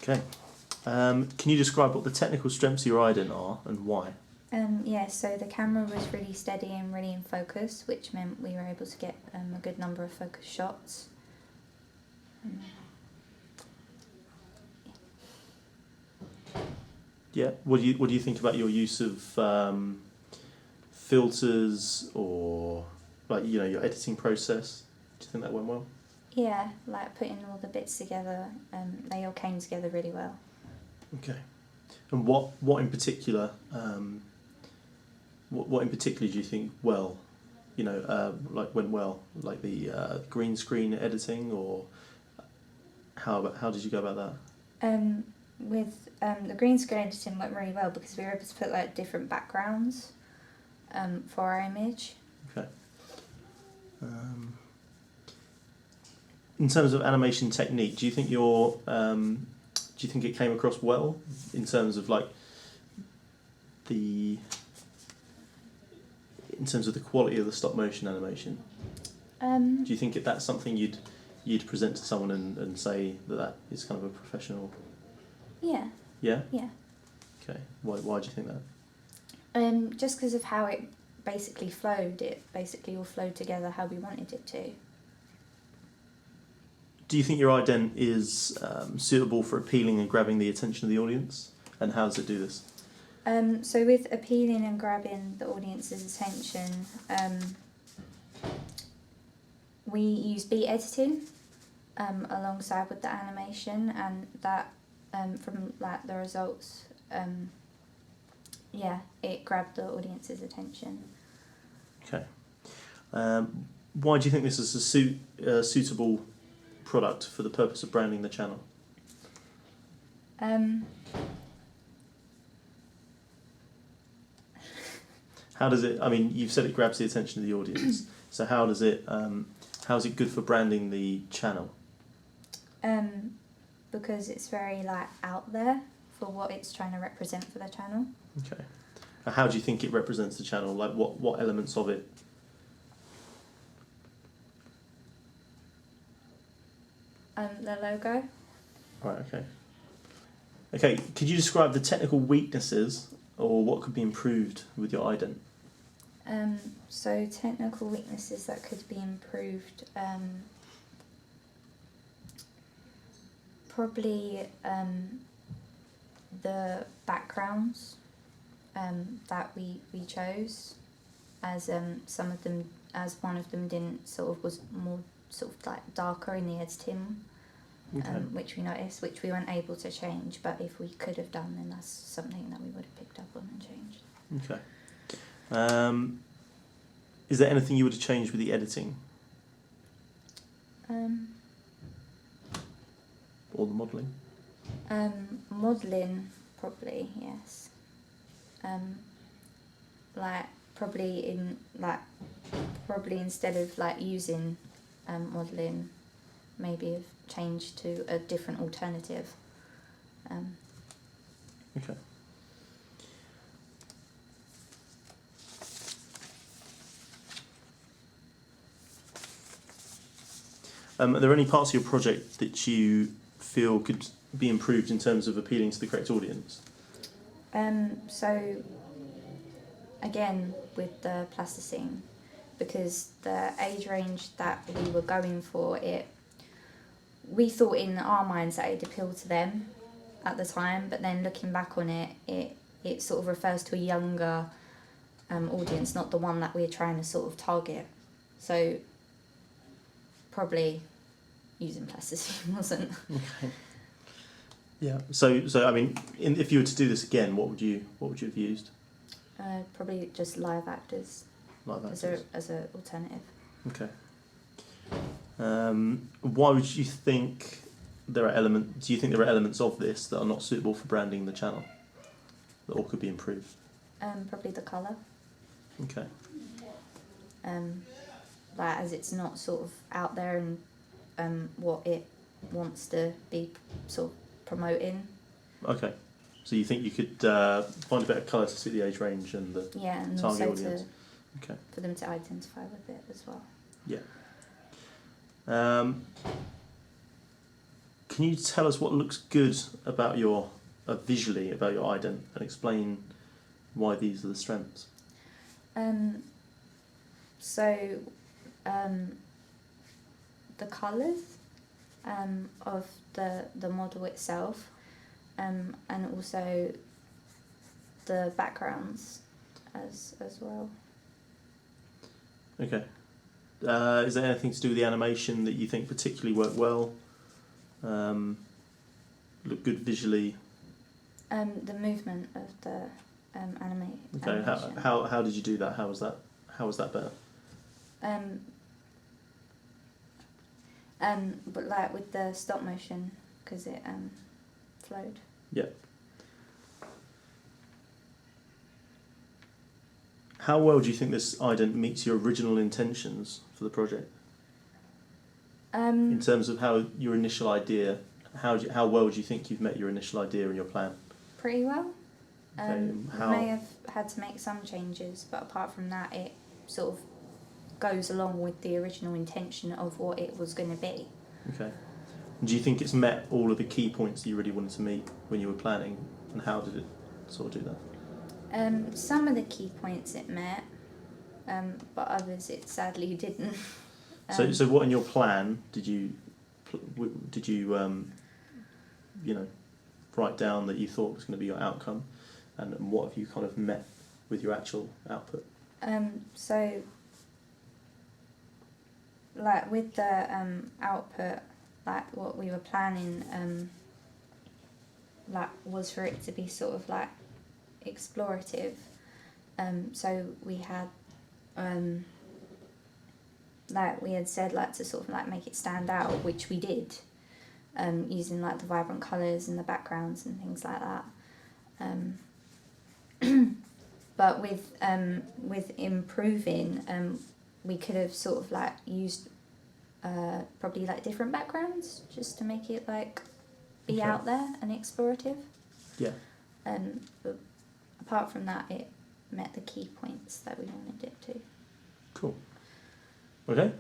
Okay. Can you describe what the technical strengths of your ident are and why? Yeah, so the camera was really steady and really in focus, which meant we were able to get a good number of focus shots. Yeah. What do you think about your use of filters or your editing process? Do you think that went well? Yeah, like putting all the bits together, they all came together really well. Okay. And what in particular what in particular do you think went well, like the green screen editing, or how did you go about that? With the green screen editing went really well because we were able to put like different backgrounds for our image. Okay. In terms of animation technique, do you think it came across well in terms of the quality of the stop motion animation? Do you think that's something you'd present to someone and say that is kind of a professional? Yeah. Yeah? Yeah. Okay. Why do you think that? Just because of how it basically flowed. It basically all flowed together how we wanted it to. Do you think your ident is suitable for appealing and grabbing the attention of the audience? And how does it do this? So with appealing and grabbing the audience's attention, we use beat editing alongside with the animation, and that from like the results, it grabbed the audience's attention. Okay. Why do you think this is a suitable product for the purpose of branding the channel? How does it? I mean, you've said it grabs the attention of the audience. So how does it? How is it good for branding the channel? Because it's very like out there for what it's trying to represent for the channel. Okay. How do you think it represents the channel? Like what elements of it? The logo. Right. Okay. Okay. Could you describe the technical weaknesses or what could be improved with your ident? So technical weaknesses that could be improved. Probably the backgrounds that we chose, as some of them, as one of them was more sort of like darker in the editing, Okay. which we noticed, which we weren't able to change, but if we could have done, then that's something that we would have picked up on and changed. Okay. Is there anything you would have changed with the editing? Or the modelling? Modelling, probably, yes. Probably instead of like using modelling, maybe have changed to a different alternative. Okay. Are there any parts of your project that you feel could be improved in terms of appealing to the correct audience? So again with the plasticine, because the age range that we were going for, we thought in our minds that it appealed to them at the time, but then looking back on it, it sort of refers to a younger audience, not the one that we're trying to sort of target. So probably using plasticine wasn't. Okay. Yeah. So I mean, if you were to do this again, what would you have used? Probably just live actors. Live actors. As an alternative. Okay. Why would you think there are elements? Do you think there are elements of this that are not suitable for branding the channel, that all could be improved? Probably the colour. Okay. Like as it's not sort of out there and what it wants to be sort of promoting. Okay. So you think you could find a better colour to suit the age range and the and target also audience? Okay. For them to identify with it as well. Yeah. Can you tell us what looks good about your visually about your ident and explain why these are the strengths? So the colours of the model itself, and also the backgrounds as well. Okay. Is there anything to do with the animation that you think particularly worked well? Look good visually. The movement of the animation. Okay. How did you do that? How was that better? But like with the stop motion, because it flowed. Yeah. How well do you think this ident meets your original intentions for the project? In terms of how your initial idea, how well do you think you've met your initial idea and your plan? Pretty well. Okay, We may have had to make some changes, but apart from that, it sort of goes along with the original intention of what it was going to be. Okay. Do you think it's met all of the key points that you really wanted to meet when you were planning, and how did it sort of do that? Some of the key points it met, but others it sadly didn't. So what in your plan did you write down that you thought was going to be your outcome, and what have you kind of met with your actual output? So like with the output, like what we were planning, like was for it to be sort of like explorative. So we had like we had said, like to sort of like make it stand out, which we did, using like the vibrant colours and the backgrounds and things like that. But with improving, we could have sort of like used probably like different backgrounds just to make it like be Okay. out there and explorative. Yeah. But apart from that, it met the key points that we wanted it to. Cool. Okay.